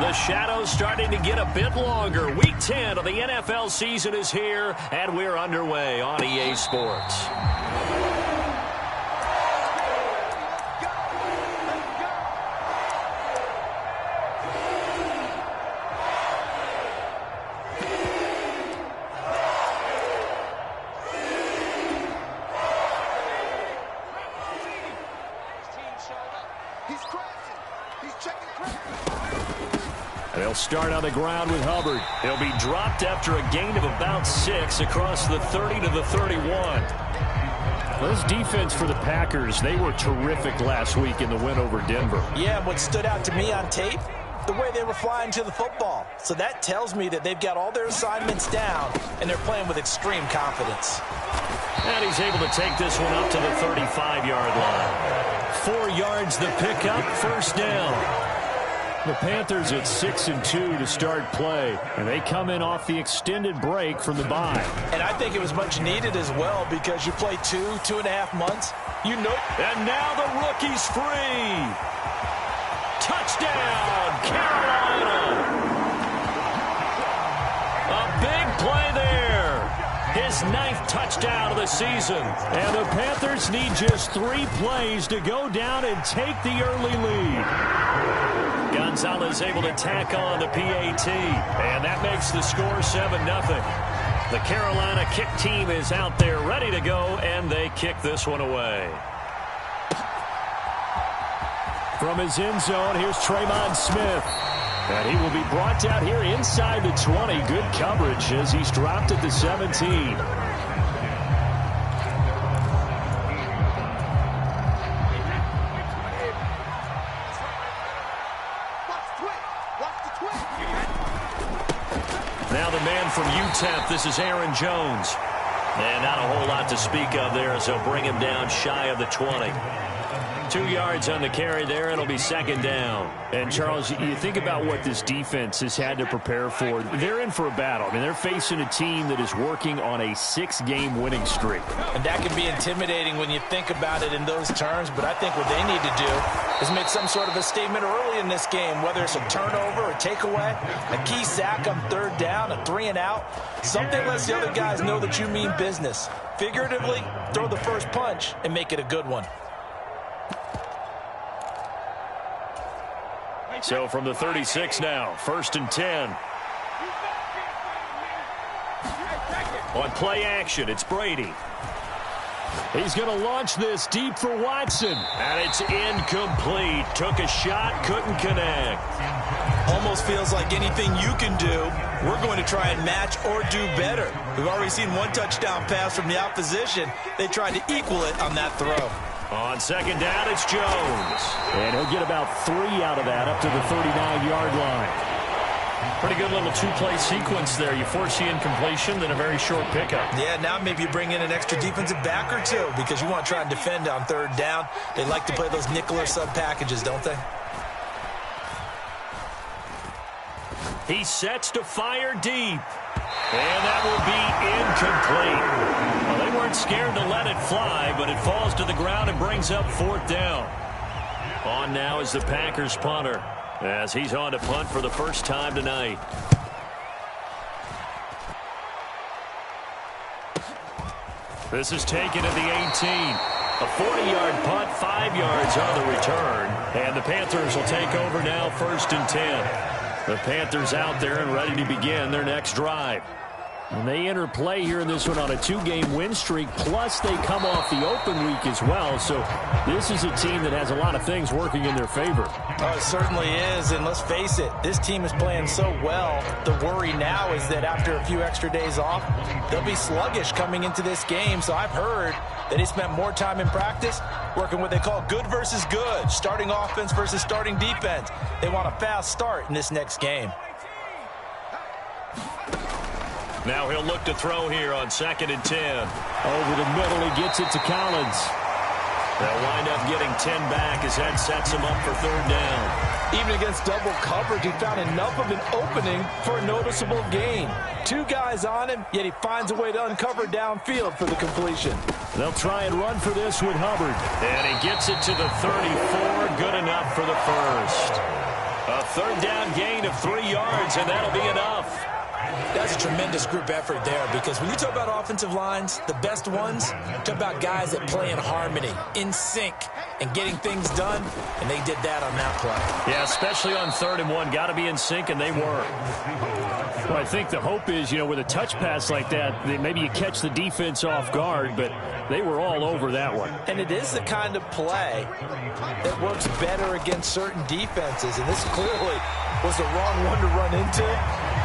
The shadow's starting to get a bit longer. Week 10 of the NFL season is here, and we're underway on EA Sports. They'll start on the ground with Hubbard. He'll be dropped after a gain of about 6 across the 30 to the 31. This defense for the Packers, they were terrific last week in the win over Denver. Yeah, what stood out to me on tape, the way they were flying to the football. So that tells me that they've got all their assignments down, and they're playing with extreme confidence. And he's able to take this one up to the 35-yard line. 4 yards the pickup, first down. The Panthers at 6-2 to start play, and they come in off the extended break from the bye. And I think it was much needed as well because you play 2.5 months. You know. And now the rookie's free. Touchdown, Carolina. A big play there. His 9th touchdown of the season. And the Panthers need just 3 plays to go down and take the early lead. Gonzalez able to tack on the PAT, and that makes the score 7-0. The Carolina kick team is out there ready to go, and they kick this one away. From his end zone, here's Tremon Smith. And he will be brought down here inside the 20. Good coverage as he's dropped at the 17. Now the man from UTEP, this is Aaron Jones. And not a whole lot to speak of there as they'll bring him down shy of the 20. 2 yards on the carry there, and it'll be second down. And, Charles, you think about what this defense has had to prepare for. They're in for a battle. I mean, they're facing a team that is working on a 6-game winning streak. And that can be intimidating when you think about it in those terms, but I think what they need to do is make some sort of a statement early in this game, whether it's a turnover or takeaway, a key sack on 3rd down, a 3-and-out, something lets the other guys know that you mean business. Figuratively, throw the first punch and make it a good one. So from the 36 now, 1st and 10. On play action, it's Brady. He's going to launch this deep for Watson. And it's incomplete. Took a shot, couldn't connect. Almost feels like anything you can do, we're going to try and match or do better. We've already seen one touchdown pass from the opposition. They tried to equal it on that throw. On second down, it's Jones. And he'll get about 3 out of that up to the 39-yard line. Pretty good little 2-play sequence there. You force the incompletion, then a very short pickup. Yeah, now maybe you bring in an extra defensive back or 2 because you want to try and defend on 3rd down. They like to play those nickel or sub packages, don't they? He sets to fire deep. And that will be incomplete. Well, they weren't scared to let it fly, but it falls to the ground and brings up 4th down. On now is the Packers punter, as he's on to punt for the first time tonight. This is taken at the 18. A 40-yard punt, 5 yards on the return. And the Panthers will take over now, 1st and 10. The Panthers out there and ready to begin their next drive. And they enter play here in this one on a 2-game win streak, plus they come off the open week as well. So this is a team that has a lot of things working in their favor. Oh, it certainly is, and let's face it, this team is playing so well. The worry now is that after a few extra days off, they'll be sluggish coming into this game. So I've heard that he spent more time in practice working what they call good versus good, starting offense versus starting defense. They want a fast start in this next game. Now he'll look to throw here on 2nd and 10. Over the middle, he gets it to Collins. They'll wind up getting 10 back as that sets him up for 3rd down. Even against double coverage, he found enough of an opening for a noticeable gain. 2 guys on him, yet he finds a way to uncover downfield for the completion. They'll try and run for this with Hubbard. And he gets it to the 34. Good enough for the first. A third down gain of 3 yards, and that'll be enough. That's a tremendous group effort there, because when you talk about offensive lines, the best ones, talk about guys that play in harmony, in sync, and getting things done, and they did that on that play. Yeah, especially on 3rd and 1. Got to be in sync, and they were. Well, I think the hope is, with a touch pass like that, maybe you catch the defense off guard, but they were all over that one. And it is the kind of play that works better against certain defenses, and this clearly was the wrong one to run into.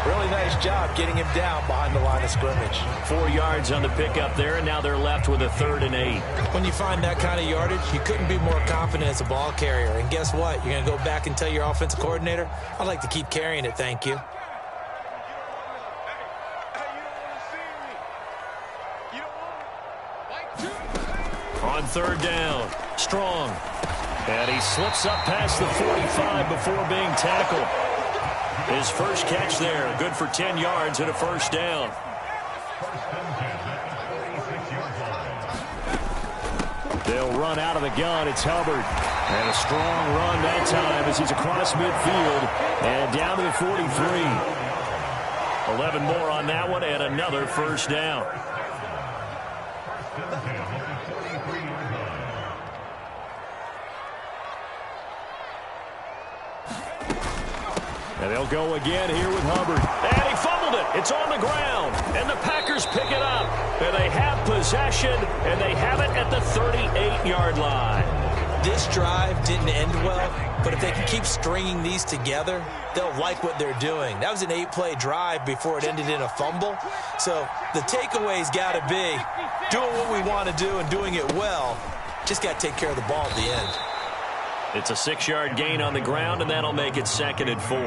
Really nice job getting him down behind the line of scrimmage. 4 yards on the pickup there, and now they're left with a 3rd and 8. When you find that kind of yardage, you couldn't be more confident as a ball carrier. And guess what? You're going to go back and tell your offensive coordinator, I'd like to keep carrying it, thank you. On 3rd down, Strong. And he slips up past the 45 before being tackled. His first catch there, good for 10 yards and a first down. They'll run out of the gun. It's Hubbard. And a strong run that time as he's across midfield and down to the 43. 11 more on that one and another first down. And they'll go again here with Hubbard. And he fumbled it. It's on the ground. And the Packers pick it up. And they have possession. And they have it at the 38-yard line. This drive didn't end well, but if they can keep stringing these together, they'll like what they're doing. That was an 8-play drive before it ended in a fumble. So the takeaway's got to be doing what we want to do and doing it well. Just got to take care of the ball at the end. It's a 6-yard gain on the ground, and that'll make it 2nd and 4.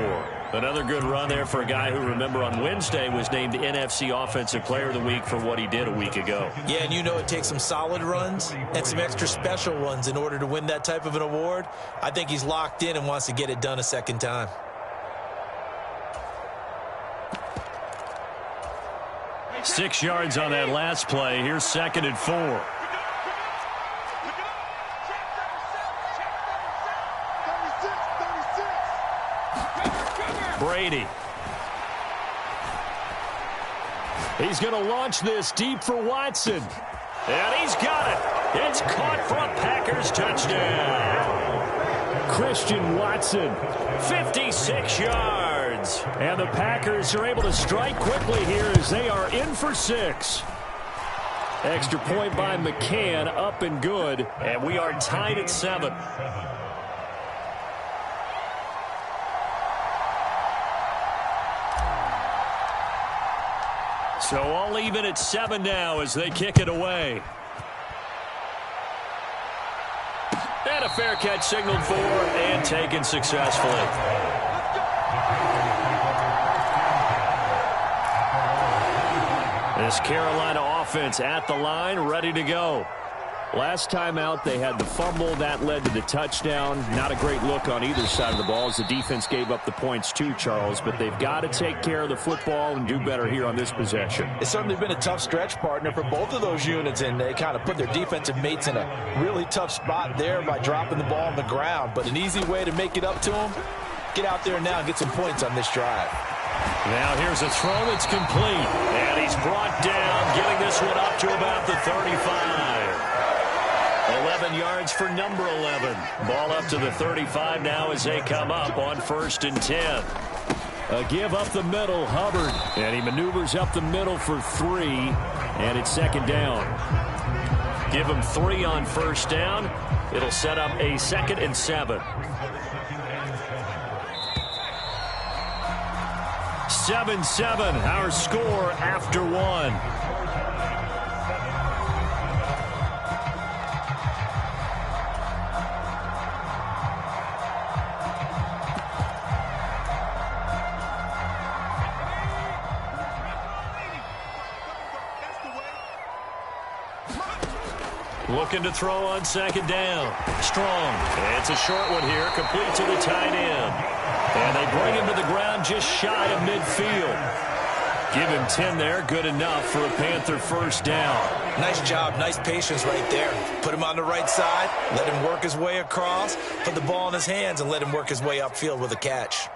Another good run there for a guy who, remember, on Wednesday was named NFC Offensive Player of the Week for what he did a week ago. Yeah, and it takes some solid runs and some extra special ones in order to win that type of an award. I think he's locked in and wants to get it done a second time. Six yards on that last play. Here's 2nd and 4. Brady. He's going to launch this deep for Watson. And he's got it. It's caught for a Packers touchdown. Christian Watson. 56 yards. And the Packers are able to strike quickly here as they are in for 6. Extra point by McCann, up and good. And we are tied at 7. So all even at 7 now as they kick it away. And a fair catch signaled for and taken successfully. This Carolina offense at the line, ready to go. Last time out, they had the fumble. That led to the touchdown. Not a great look on either side of the ball as the defense gave up the points too, Charles. But they've got to take care of the football and do better here on this possession. It's certainly been a tough stretch, partner, for both of those units, and they kind of put their defensive mates in a really tough spot there by dropping the ball on the ground. But an easy way to make it up to them, get out there now and get some points on this drive. Now here's a throw that's complete. And he's brought down, getting this one up to about the 35. 11 yards for number 11. Ball up to the 35 now as they come up on 1st and 10. A give up the middle, Hubbard. And he maneuvers up the middle for 3. And it's 2nd down. Give him 3 on 1st down. It'll set up a 2nd and 7. 7-7, our score after 1. Looking to throw on 2nd down. Strong. It's a short one here, complete to the tight end. And they bring him to the ground just shy of midfield. Give him 10 there, good enough for a Panther 1st down. Nice job, nice patience right there. Put him on the right side, let him work his way across, put the ball in his hands, and let him work his way upfield with a catch.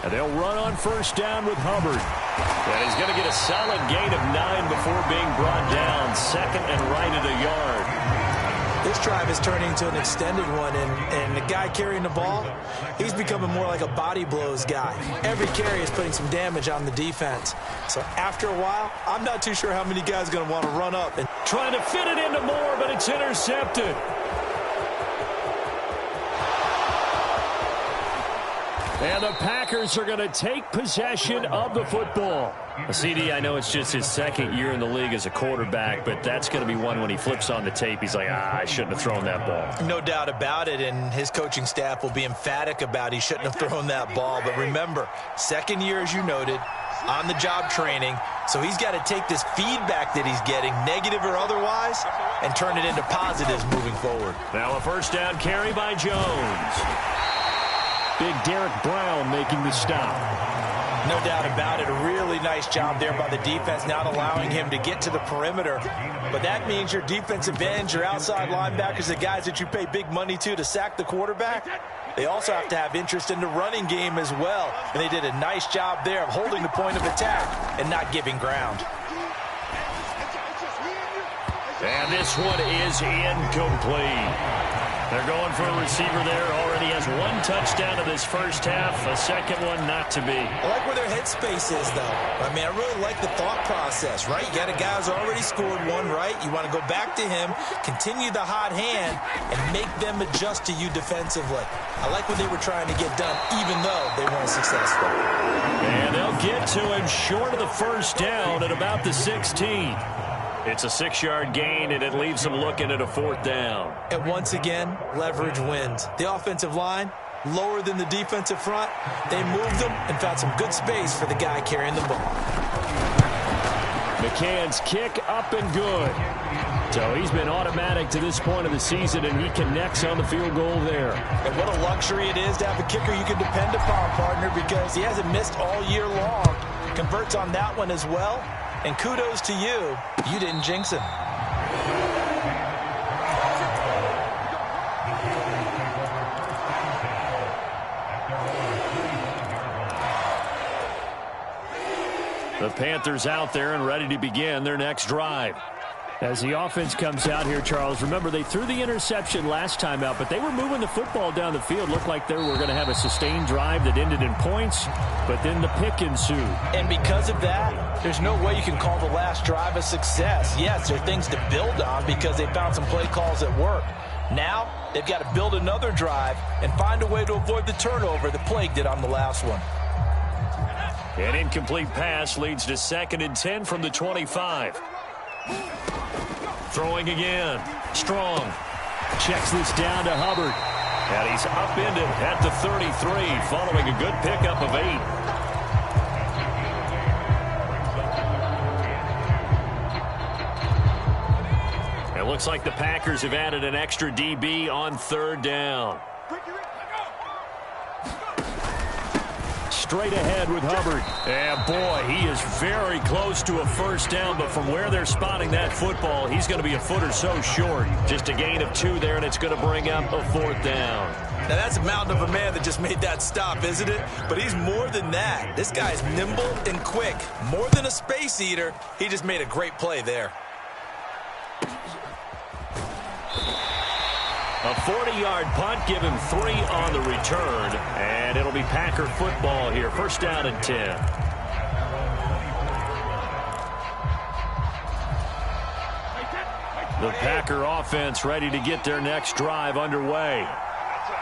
And they'll run on first down with Hubbard. And he's going to get a solid gain of 9 before being brought down. Second and right at a yard. This drive is turning into an extended one, and the guy carrying the ball, he's becoming more like a body blows guy. Every carry is putting some damage on the defense. So after a while, I'm not too sure how many guys are going to want to run up. And trying to fit it into Moore, but it's intercepted. And the Packers are going to take possession of the football. CD, I know it's just his second year in the league as a quarterback, but that's going to be one when he flips on the tape. He's like, I shouldn't have thrown that ball. No doubt about it, and his coaching staff will be emphatic about he shouldn't have thrown that ball. But remember, second year, as you noted, on-the-job training, so he's got to take this feedback that he's getting, negative or otherwise, and turn it into positives moving forward. Now a first down carry by Jones. Big Derek Brown making the stop. No doubt about it. A really nice job there by the defense, not allowing him to get to the perimeter. But that means your defensive ends, your outside linebackers, the guys that you pay big money to sack the quarterback, they also have to have interest in the running game as well. And they did a nice job there of holding the point of attack and not giving ground. And this one is incomplete. They're going for a receiver there. Already has one touchdown in this first half. A second one not to be. I like where their headspace is, though. I mean, I really like the thought process, right? You got a guy who's already scored one, right? You want to go back to him, continue the hot hand, and make them adjust to you defensively. I like what they were trying to get done, even though they weren't successful. And they'll get to him short of the first down at about the 16. It's a 6-yard gain, and it leaves them looking at a fourth down. And once again, leverage wins. The offensive line, lower than the defensive front. They moved them and found some good space for the guy carrying the ball. McCann's kick up and good. So he's been automatic to this point of the season, and he connects on the field goal there. And what a luxury it is to have a kicker you can depend upon, partner, because he hasn't missed all year long. Converts on that one as well. And kudos to you. You didn't jinx him. The Panthers out there and ready to begin their next drive. As the offense comes out here, Charles, remember they threw the interception last time out, but they were moving the football down the field. Looked like they were going to have a sustained drive that ended in points, but then the pick ensued. And because of that, there's no way you can call the last drive a success. Yes, there are things to build on because they found some play calls that work. Now, they've got to build another drive and find a way to avoid the turnover that plagued it on the last one. An incomplete pass leads to 2nd and 10 from the 25. Throwing again. Strong. Checks this down to Hubbard. And he's upended at the 33 following a good pickup of 8. It looks like the Packers have added an extra DB on 3rd down. Straight ahead with Hubbard. And boy, he is very close to a first down, but from where they're spotting that football, he's going to be a foot or so short. Just a gain of 2 there, and it's going to bring up a 4th down. Now, that's a mountain of a man that just made that stop, isn't it? But he's more than that. This guy's nimble and quick. More than a space eater, he just made a great play there. A 40-yard punt, give him 3 on the return, and it'll be Packer football here. First down and 10. The Packer offense ready to get their next drive underway.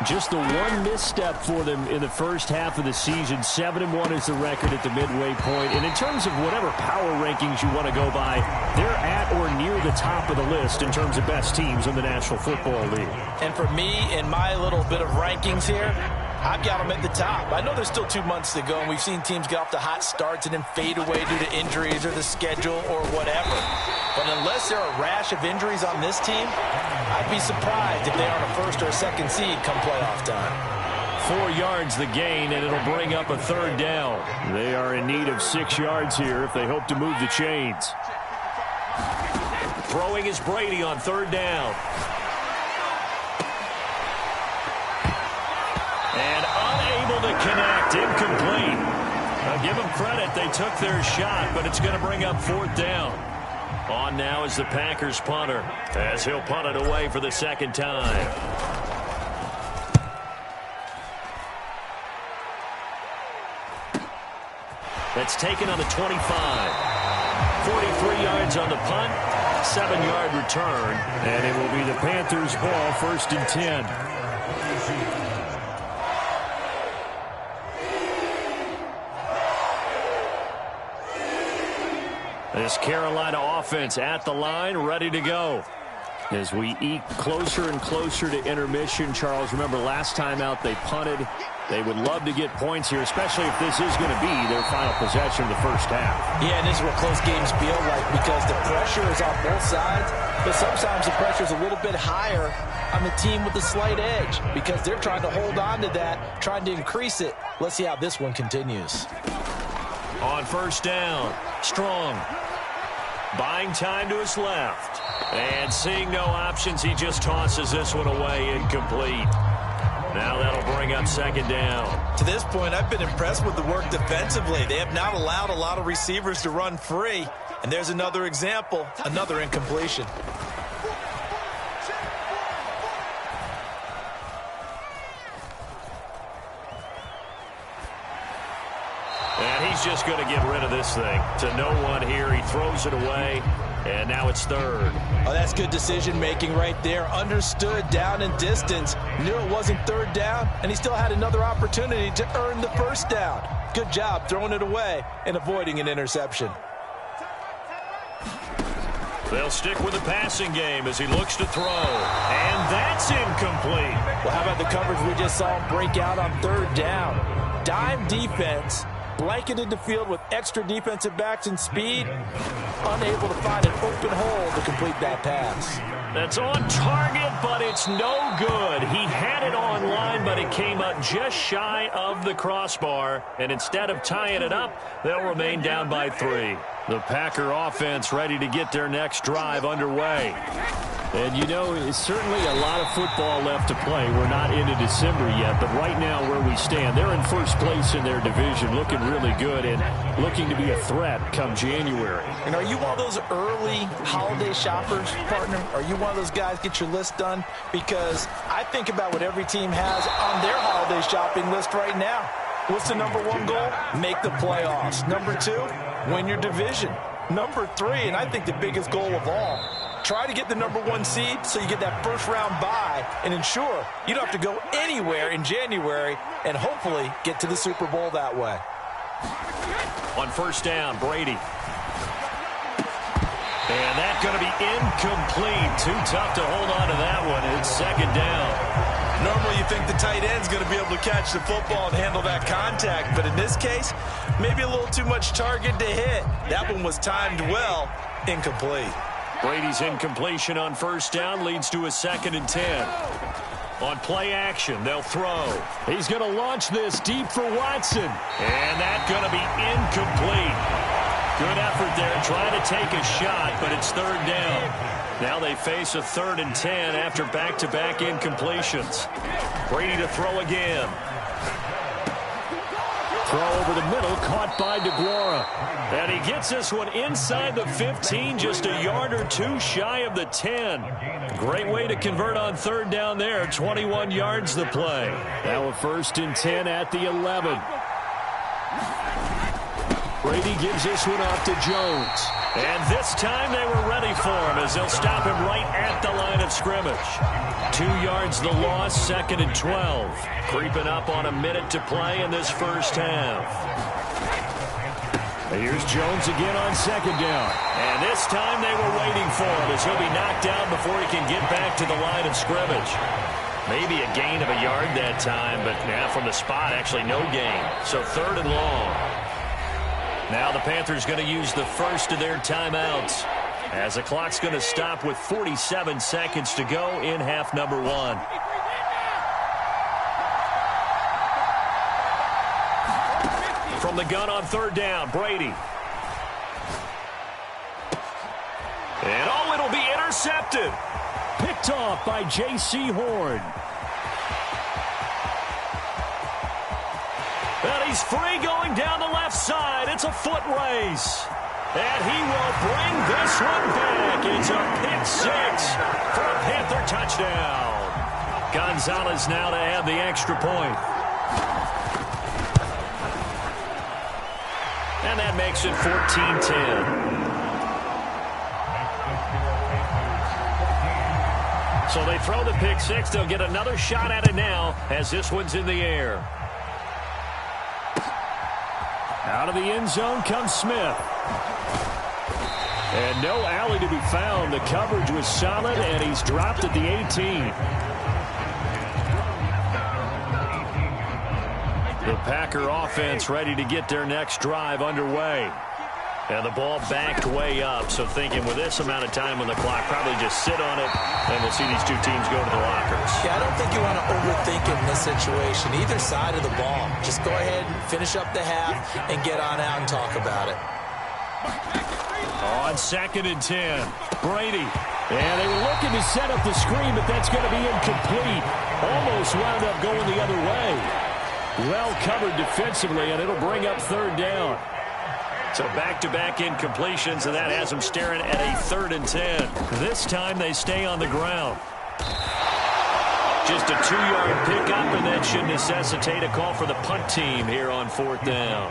Just the one misstep for them in the first half of the season. 7-1 is the record at the midway point. And in terms of whatever power rankings you want to go by, they're at or near the top of the list in terms of best teams in the National Football League. And for me, in my little bit of rankings here, I've got them at the top. I know there's still 2 months to go, and we've seen teams get off to hot starts and then fade away due to injuries or the schedule or whatever. But unless there are a rash of injuries on this team, I'd be surprised if they aren't a 1st or a 2nd seed come playoff time. 4 yards the gain, and it'll bring up a 3rd down. They are in need of 6 yards here if they hope to move the chains. Throwing is Brady on 3rd down. And unable to connect. It's incomplete. Give them credit. They took their shot, but it's going to bring up 4th down. On now is the Packers punter, as he'll punt it away for the second time. That's taken on the 25. 43 yards on the punt, 7-yard return, and it will be the Panthers' ball, 1st and 10. This Carolina offense at the line, ready to go. As we eke closer and closer to intermission, Charles, remember last time out they punted. They would love to get points here, especially if this is going to be their final possession of the first half. Yeah, and this is what close games feel like because the pressure is on both sides, but sometimes the pressure is a little bit higher on the team with the slight edge because they're trying to hold on to that, trying to increase it. Let's see how this one continues. On 1st down, Strong. Buying time to his left. And seeing no options, he just tosses this one away, incomplete. Now that'll bring up 2nd down. To this point, I've been impressed with the work defensively. They have not allowed a lot of receivers to run free. And there's another example, another incompletion. And he's just going to get rid of this thing. To no one here. He throws it away. And now it's 3rd. Oh, that's good decision-making right there. Understood down and distance. Knew it wasn't 3rd down, and he still had another opportunity to earn the 1st down. Good job throwing it away and avoiding an interception. They'll stick with the passing game as he looks to throw. And that's incomplete. Well, how about the coverage we just saw him break out on 3rd down? Dime defense. Blanketed the field with extra defensive backs and speed, unable to find an open hole to complete that pass. That's on target, but it's no good. He had it on line, but it came up just shy of the crossbar. And instead of tying it up, they'll remain down by 3. The Packer offense ready to get their next drive underway. And, you know, it's certainly a lot of football left to play. We're not into December yet, but right now where we stand, they're in 1st place in their division, looking really good and looking to be a threat come January. And are you one of those early holiday shoppers, partner? Are you one of those guys get your list done? Because I think about what every team has on their holiday shopping list right now. What's the number 1 goal? Make the playoffs. Number 2, win your division. Number 3, and I think the biggest goal of all, try to get the number 1 seed so you get that 1st round bye and ensure you don't have to go anywhere in January and hopefully get to the Super Bowl that way. On 1st down, Brady. And that's going to be incomplete. Too tough to hold on to that one. It's 2nd down. Normally you think the tight end's going to be able to catch the football and handle that contact, but in this case, maybe a little too much target to hit. That one was timed well, incomplete. Brady's incompletion on 1st down leads to a 2nd and 10. On play action, they'll throw. He's going to launch this deep for Watson. And that's going to be incomplete. Good effort there trying to take a shot, but it's 3rd down. Now they face a 3rd and 10 after back-to-back incompletions. Brady to throw again. Throw over the middle, caught by DeGuara. And he gets this one inside the 15, just a yard or 2 shy of the 10. Great way to convert on 3rd down there, 21 yards the play. Now a 1st and 10 at the 11. Brady gives this one off to Jones. And this time they were ready for him as they'll stop him right at the line of scrimmage. 2 yards the loss, 2nd and 12. Creeping up on a minute to play in this 1st half. Here's Jones again on 2nd down. And this time they were waiting for him as he'll be knocked down before he can get back to the line of scrimmage. Maybe a gain of a yard that time, but now from the spot, actually no gain. So 3rd and long. Now the Panthers going to use the first of their timeouts as the clock's going to stop with 47 seconds to go in half number 1. From the gun on 3rd down, Brady. And it'll be intercepted. Picked off by J.C. Horn. And he's free going down the left side. It's a foot race. And he will bring this one back. It's a pick six for a Panther touchdown. Gonzalez now to add the extra point. And that makes it 14-10. So they throw the pick six. They'll get another shot at it now as this one's in the air. Out of the end zone comes Smith. And no alley to be found. The coverage was solid, and he's dropped at the 18. The Packer offense ready to get their next drive underway. And the ball backed way up, so thinking with this amount of time on the clock, probably just sit on it, and we'll see these two teams go to the lockers. Yeah, I don't think you want to overthink it in this situation. Either side of the ball. Just go ahead and finish up the half and get on out and talk about it. On 2nd and 10, Brady. And they were looking to set up the screen, but that's going to be incomplete. Almost wound up going the other way. Well covered defensively, and it'll bring up 3rd down. So back-to-back incompletions, and that has them staring at a 3rd and 10. This time they stay on the ground. Just a 2-yard pickup, and that should necessitate a call for the punt team here on 4th down.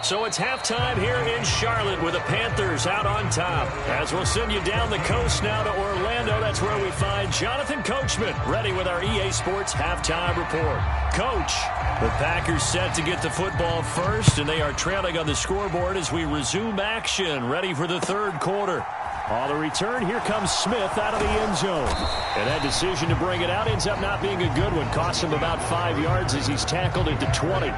So it's halftime here in Charlotte with the Panthers out on top. As we'll send you down the coast now to Orlando, that's where we find Jonathan Coachman ready with our EA Sports halftime report. Coach, the Packers set to get the football first, and they are trailing on the scoreboard as we resume action, ready for the 3rd quarter. On the return, here comes Smith out of the end zone. And that decision to bring it out ends up not being a good one. Cost him about 5 yards as he's tackled at the 20.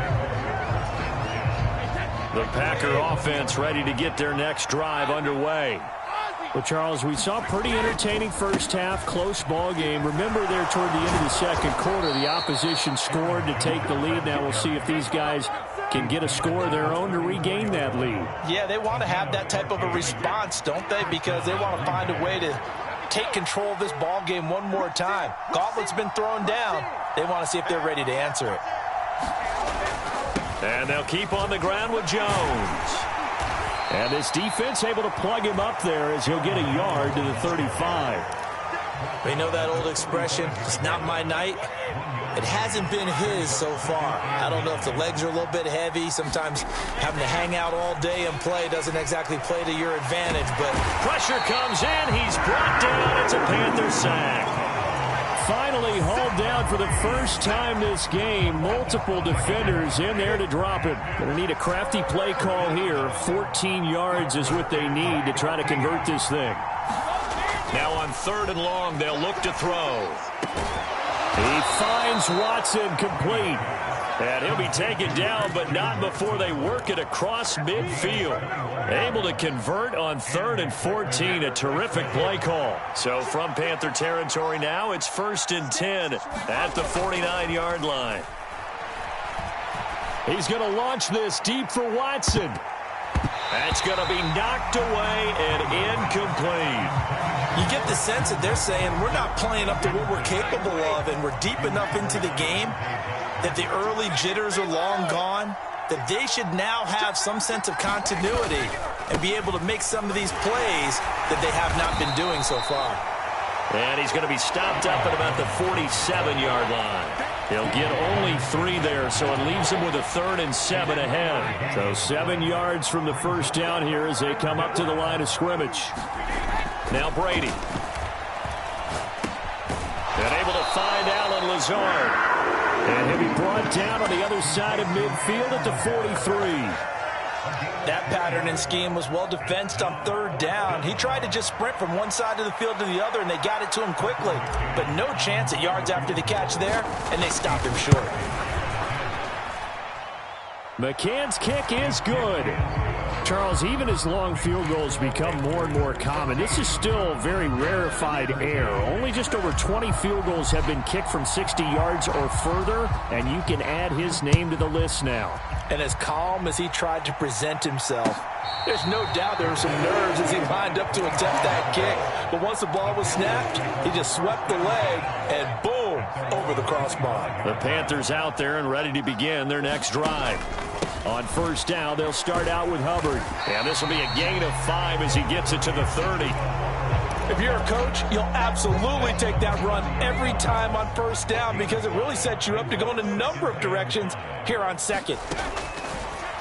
The Packer offense ready to get their next drive underway. Well, Charles, we saw a pretty entertaining first half, close ball game. Remember there toward the end of the 2nd quarter, the opposition scored to take the lead. Now we'll see if these guys can get a score of their own to regain that lead. Yeah, they want to have that type of a response, don't they? Because they want to find a way to take control of this ball game one more time. Gauntlet's been thrown down. They want to see if they're ready to answer it. And they'll keep on the ground with Jones. And this defense able to plug him up there as he'll get a yard to the 35. We know that old expression, it's not my night. It hasn't been his so far. I don't know if the legs are a little bit heavy. Sometimes having to hang out all day and play doesn't exactly play to your advantage. But pressure comes in. He's brought down. It's a Panther sack. Finally hauled down for the first time this game. Multiple defenders in there to drop him. Going to need a crafty play call here. 14 yards is what they need to try to convert this thing. Now on 3rd and long, they'll look to throw. He finds Watson complete. And he'll be taken down, but not before they work it across midfield. Able to convert on 3rd and 14. A terrific play call. So from Panther territory now, it's 1st and 10 at the 49-yard line. He's going to launch this deep for Watson. That's going to be knocked away and incomplete. You get the sense that they're saying we're not playing up to what we're capable of, and we're deep enough into the game that the early jitters are long gone, that they should now have some sense of continuity and be able to make some of these plays that they have not been doing so far. And he's going to be stopped up at about the 47-yard line. He'll get only 3 there, so it leaves him with a 3rd and 7 ahead. So 7 yards from the first down here as they come up to the line of scrimmage. Now Brady. And able to find Alan Lazard. And he'll be brought down on the other side of midfield at the 43. That pattern and scheme was well defensed on 3rd down. He tried to just sprint from one side of the field to the other, and they got it to him quickly. But no chance at yards after the catch there, and they stopped him short. McCann's kick is good. Charles, even as long field goals become more and more common, this is still very rarefied air. Only just over 20 field goals have been kicked from 60 yards or further, and you can add his name to the list now. And as calm as he tried to present himself, there's no doubt there were some nerves as he lined up to attempt that kick. But once the ball was snapped, he just swept the leg and boom, over the crossbar. The Panthers out there and ready to begin their next drive. On first down, they'll start out with Hubbard. And this will be a gain of 5 as he gets it to the 30. If you're a coach, you'll absolutely take that run every time on first down because it really sets you up to go in a number of directions here on second.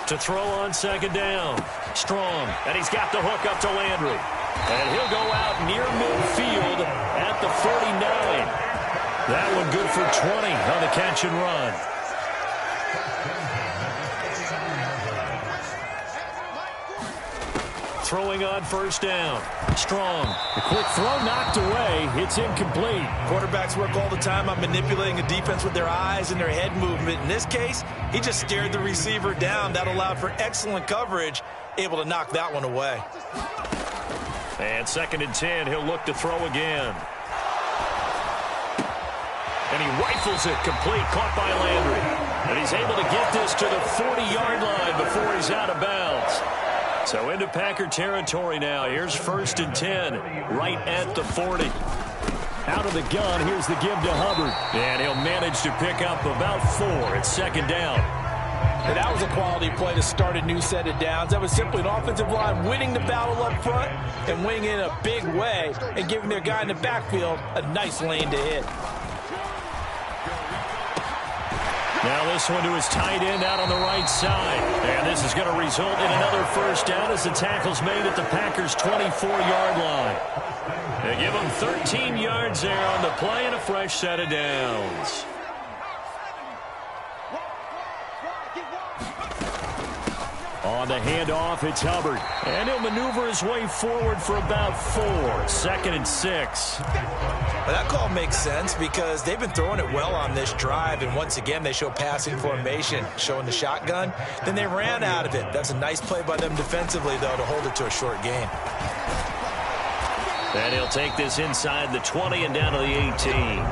To throw on second down. Strong. And he's got the hook up to Landry. And he'll go out near midfield at the 49. That one good for 20 on the catch and run. Throwing on first down. Strong. The quick throw knocked away. It's incomplete. Quarterbacks work all the time on manipulating a defense with their eyes and their head movement. In this case, he just stared the receiver down. That allowed for excellent coverage, able to knock that one away. And second and 10, he'll look to throw again. And he rifles it complete, caught by Landry. And he's able to get this to the 40-yard line before he's out of bounds. So into Packer territory now. Here's first and 10, right at the 40. Out of the gun, here's the give to Hubbard. And he'll manage to pick up about 4 at second down. And that was a quality play to start a new set of downs. That was simply an offensive line winning the battle up front and winning in a big way and giving their guy in the backfield a nice lane to hit. Now this one to his tight end out on the right side. And this is going to result in another first down as the tackle's made at the Packers' 24-yard line. They give him 13 yards there on the play and a fresh set of downs. On the handoff, it's Hubbard. And he'll maneuver his way forward for about 4. Second and 6. Well, that call makes sense because they've been throwing it well on this drive, and once again they show passing formation, showing the shotgun. Then they ran out of it. That's a nice play by them defensively, though, to hold it to a short gain. And he'll take this inside the 20 and down to the 18.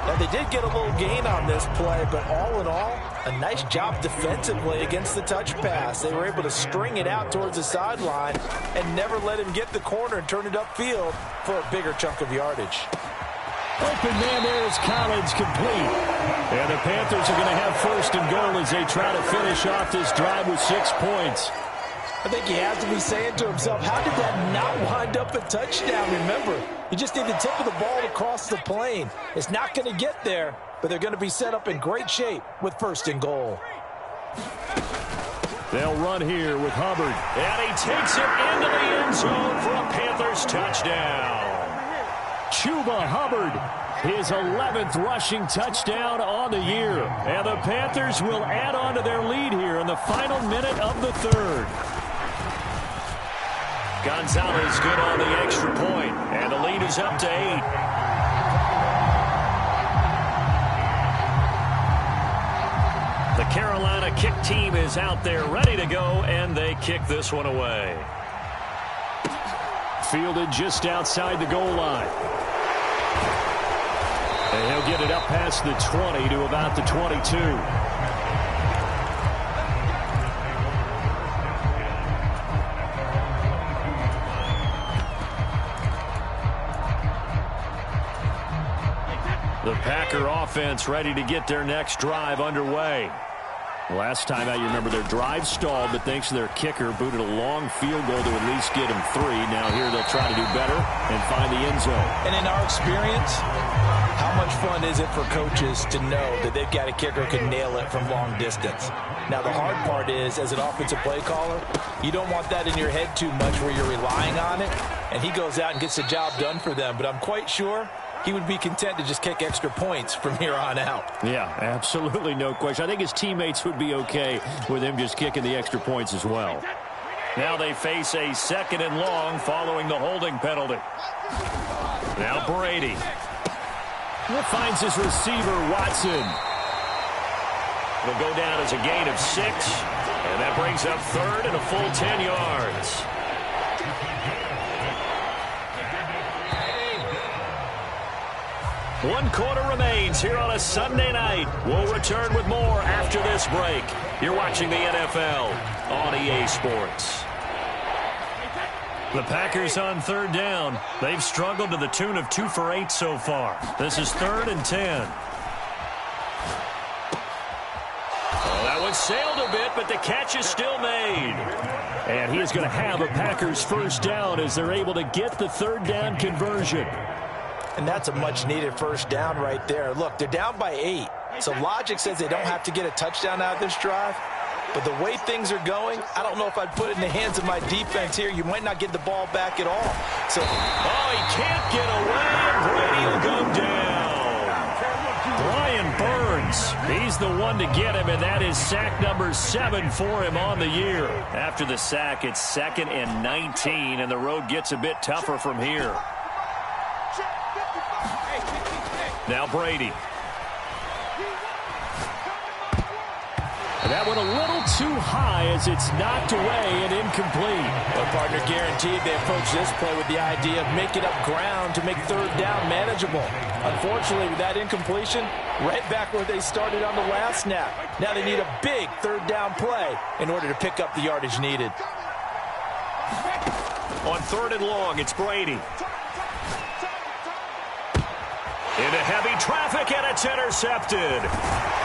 Now, they did get a little gain on this play, but all in all, a nice job defensively against the touch pass. They were able to string it out towards the sideline and never let him get the corner and turn it upfield for a bigger chunk of yardage. Open man there is Collins, complete. And the Panthers are going to have first and goal as they try to finish off this drive with 6 points. I think he has to be saying to himself, how did that not wind up a touchdown? Remember, you just need the tip of the ball to cross the plane. It's not going to get there, but they're going to be set up in great shape with first and goal. They'll run here with Hubbard. And he takes it into the end zone for a Panthers touchdown. Chuba Hubbard, his 11th rushing touchdown on the year. And the Panthers will add on to their lead here in the final minute of the third. Gonzalez good on the extra point, and the lead is up to 8. The Carolina kick team is out there ready to go, and they kick this one away. Fielded just outside the goal line. And he'll get it up past the 20 to about the 22. The Packer offense ready to get their next drive underway. Last time out, you remember their drive stalled, but thanks to their kicker, booted a long field goal to at least get them 3. Now here they'll try to do better and find the end zone. And in our experience, how much fun is it for coaches to know that they've got a kicker who can nail it from long distance? Now the hard part is, as an offensive play caller, you don't want that in your head too much where you're relying on it, and he goes out and gets the job done for them. But I'm quite sure he would be content to just kick extra points from here on out. Yeah, absolutely no question. I think his teammates would be okay with him just kicking the extra points as well. Now they face a second and long following the holding penalty. Now Brady. Finds his receiver, Watson. It'll go down as a gain of 6. And that brings up third and a full 10 yards. One quarter remains here on a Sunday night. We'll return with more after this break. You're watching the NFL on EA Sports. The Packers on third down. They've struggled to the tune of 2 for 8 so far. This is 3rd and 10. That one sailed a bit, but the catch is still made. And he is going to have a Packers first down as they're able to get the third down conversion. And that's a much-needed first down right there. Look, they're down by 8. So logic says they don't have to get a touchdown out of this drive. But the way things are going, I don't know if I'd put it in the hands of my defense here. You might not get the ball back at all. So, he can't get away, and Brady will go down. Brian Burns, he's the one to get him, and that is sack number 7 for him on the year. After the sack, it's 2nd and 19, and the road gets a bit tougher from here. Now Brady. That one a little too high as it's knocked away and incomplete. Well, partner, guaranteed they approach this play with the idea of making up ground to make third down manageable. Unfortunately, with that incompletion, right back where they started on the last snap. Now they need a big third down play in order to pick up the yardage needed. On 3rd and long, it's Brady. Into heavy traffic, and it's intercepted.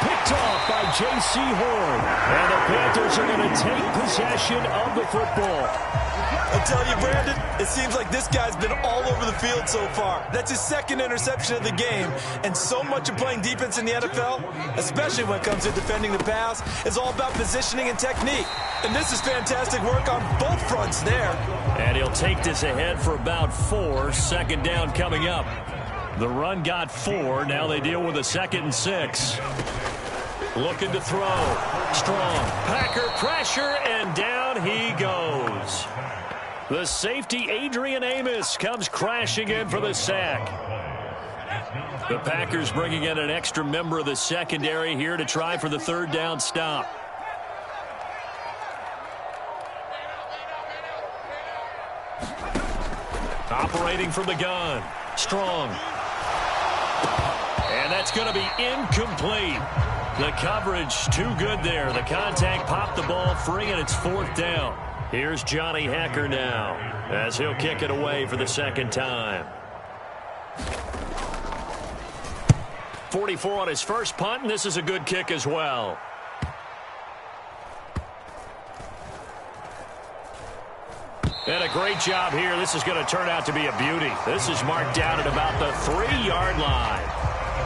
Picked off by J.C. Horn. And the Panthers are going to take possession of the football. I tell you, Brandon, it seems like this guy's been all over the field so far. That's his 2nd interception of the game. And so much of playing defense in the NFL, especially when it comes to defending the pass, is all about positioning and technique. And this is fantastic work on both fronts there. And he'll take this ahead for about 4. 2nd down coming up. The run got 4. Now they deal with a 2nd and 6. Looking to throw. Strong. Packer pressure, and down he goes. The safety, Adrian Amos, comes crashing in for the sack. The Packers bringing in an extra member of the secondary here to try for the 3rd down stop. Operating from the gun. Strong. And that's going to be incomplete. The coverage too good there. The contact popped the ball free, and it's 4th down. Here's Johnny Hacker now as he'll kick it away for the 2nd time. 44 on his first punt, and this is a good kick as well. And a great job here. This is going to turn out to be a beauty. This is marked down at about the 3-yard line.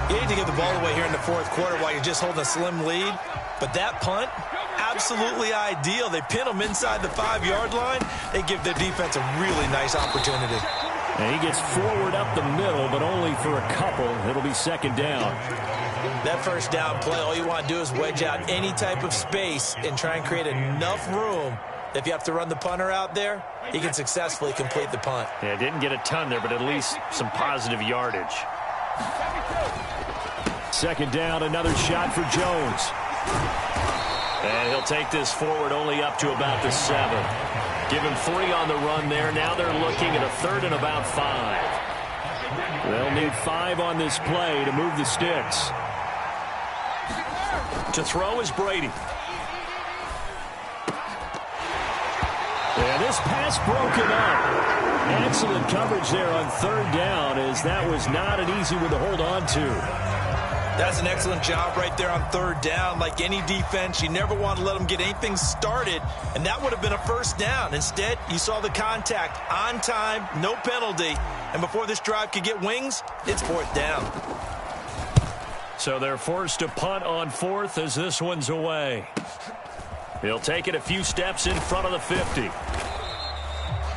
You need to get the ball away here in the 4th quarter while you're just holding a slim lead. But that punt, absolutely ideal. They pin them inside the 5-yard line. They give their defense a really nice opportunity. And he gets forward up the middle, but only for a couple. It'll be 2nd down. That first down play, all you want to do is wedge out any type of space and try and create enough room. If you have to run the punter out there, he can successfully complete the punt. Yeah, didn't get a ton there, but at least some positive yardage. 2nd down, another shot for Jones. And he'll take this forward only up to about the 7. Give him 3 on the run there. Now they're looking at a 3rd and about 5. They'll need 5 on this play to move the sticks. To throw is Brady. And this pass broken up. Excellent coverage there on 3rd down, as that was not an easy one to hold on to. That's an excellent job right there on 3rd down. Like any defense, you never want to let them get anything started, and that would have been a first down. Instead, you saw the contact on time, no penalty, and before this drive could get wings, it's 4th down. So they're forced to punt on 4th as this one's away. He'll take it a few steps in front of the 50.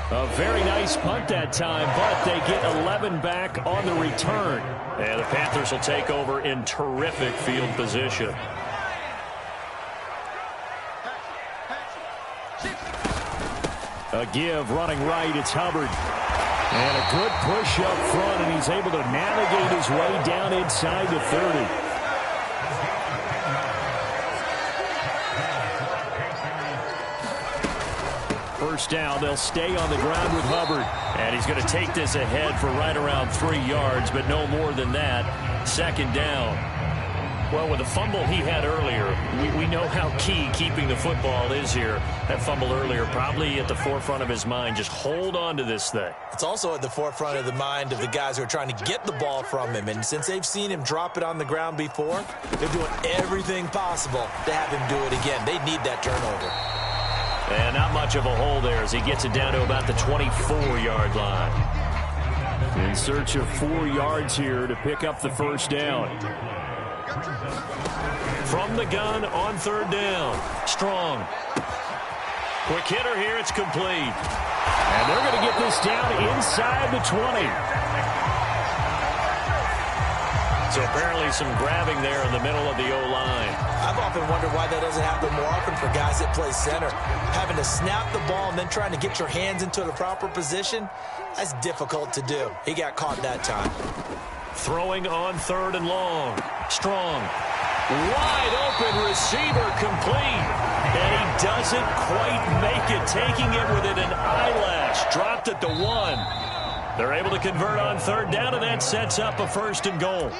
A very nice punt that time, but they get 11 back on the return. And the Panthers will take over in terrific field position. A give running right, it's Hubbard. And a good push up front, and he's able to navigate his way down inside the 30. First down, they'll stay on the ground with Hubbard. And he's going to take this ahead for right around 3 yards, but no more than that. Second down. Well, with the fumble he had earlier, we know how key keeping the football is here. That fumble earlier probably at the forefront of his mind. Just hold on to this thing. It's also at the forefront of the mind of the guys who are trying to get the ball from him. And since they've seen him drop it on the ground before, they're doing everything possible to have him do it again. They need that turnover. And not much of a hole there as he gets it down to about the 24-yard line. In search of 4 yards here to pick up the first down. From the gun on third down. Strong. Quick hitter here. It's complete. And they're going to get this down inside the 20. So apparently some grabbing there in the middle of the O-line. I've often wondered why that doesn't happen more often for guys that play center. Having to snap the ball and then trying to get your hands into the proper position, that's difficult to do. He got caught that time. Throwing on third and long. Strong. Wide open receiver complete. And he doesn't quite make it. Taking it within an eyelash. Dropped at the 1. They're able to convert on third down, and that sets up a first and goal.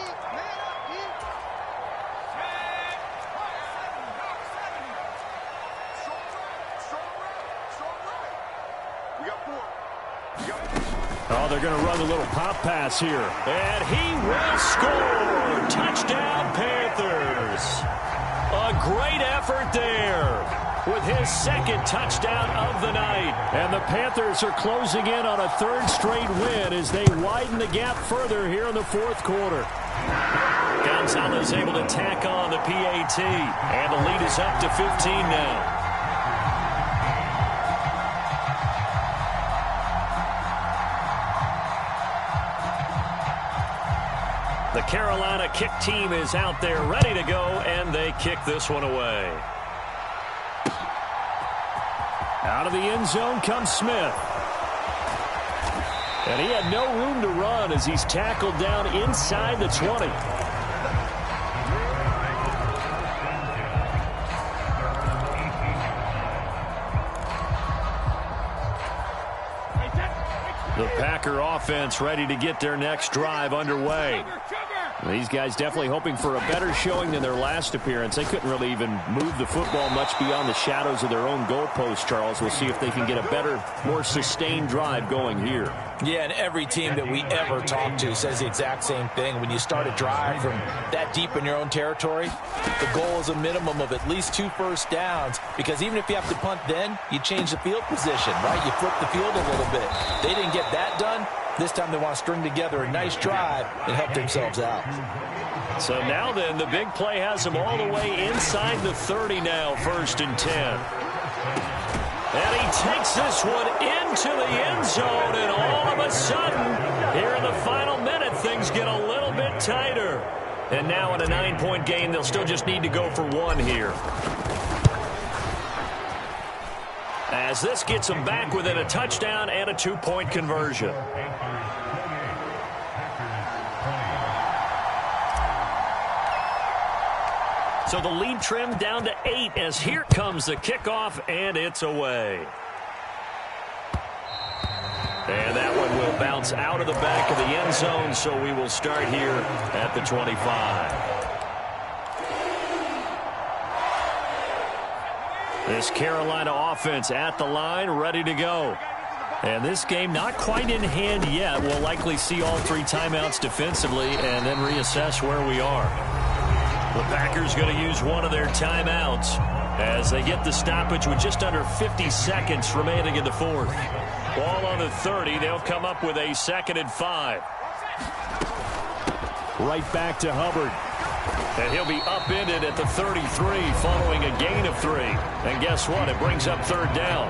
Oh, they're going to run a little pop pass here. And he will score. Touchdown, Panthers. A great effort there with his second touchdown of the night. And the Panthers are closing in on a third straight win as they widen the gap further here in the fourth quarter. Gonzalez able to tack on the PAT. And the lead is up to 15 now. The Carolina kick team is out there ready to go, and they kick this one away. Out of the end zone comes Smith. And he had no room to run as he's tackled down inside the 20. The Packer offense ready to get their next drive underway. These guys definitely hoping for a better showing than their last appearance. They couldn't really even move the football much beyond the shadows of their own goalpost, Charles. We'll see if they can get a better, more sustained drive going here. Yeah, and every team that we ever talk to says the exact same thing. When you start a drive from that deep in your own territory, the goal is a minimum of at least 2 first downs, because even if you have to punt then, you change the field position, right? You flip the field a little bit. They didn't get that done. This time they want to string together a nice drive and help themselves out. So now then, the big play has them all the way inside the 30 now, 1st and 10. And he takes this one into the end zone, and all of a sudden, here in the final minute, things get a little bit tighter. And now in a 9-point game, they'll still just need to go for 1 here. As this gets them back within a touchdown and a 2-point conversion. So the lead trimmed down to 8 as here comes the kickoff, and it's away. And that one will bounce out of the back of the end zone, so we will start here at the 25. This Carolina offense at the line, ready to go. And this game not quite in hand yet. We'll likely see all 3 timeouts defensively and then reassess where we are. The Packers going to use one of their timeouts as they get the stoppage with just under 50 seconds remaining in the fourth. Ball on the 30. They'll come up with a 2nd and 5. Right back to Hubbard. And he'll be upended at the 33 following a gain of 3. And guess what? It brings up 3rd down.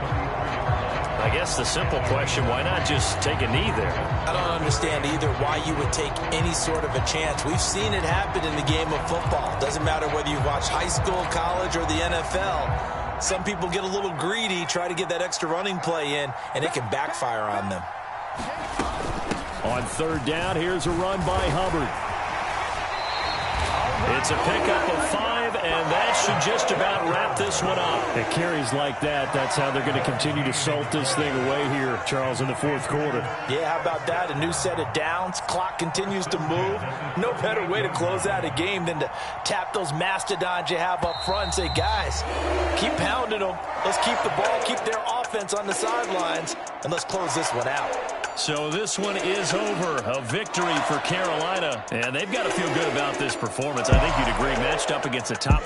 I guess the simple question, why not just take a knee there? I don't understand either why you would take any sort of a chance. We've seen it happen in the game of football. Doesn't matter whether you watch high school, college, or the NFL. Some people get a little greedy, try to get that extra running play in, and it can backfire on them. On 3rd down, here's a run by Hubbard. It's a pickup of 5, and And that should just about wrap this one up. At carries like that, that's how they're going to continue to salt this thing away here, Charles, in the fourth quarter. Yeah, how about that? A new set of downs. Clock continues to move. No better way to close out a game than to tap those mastodons you have up front and say, guys, keep pounding them. Let's keep the ball, keep their offense on the sidelines, and let's close this one out. So this one is over. A victory for Carolina. And they've got to feel good about this performance. I think you'd agree, matched up against a top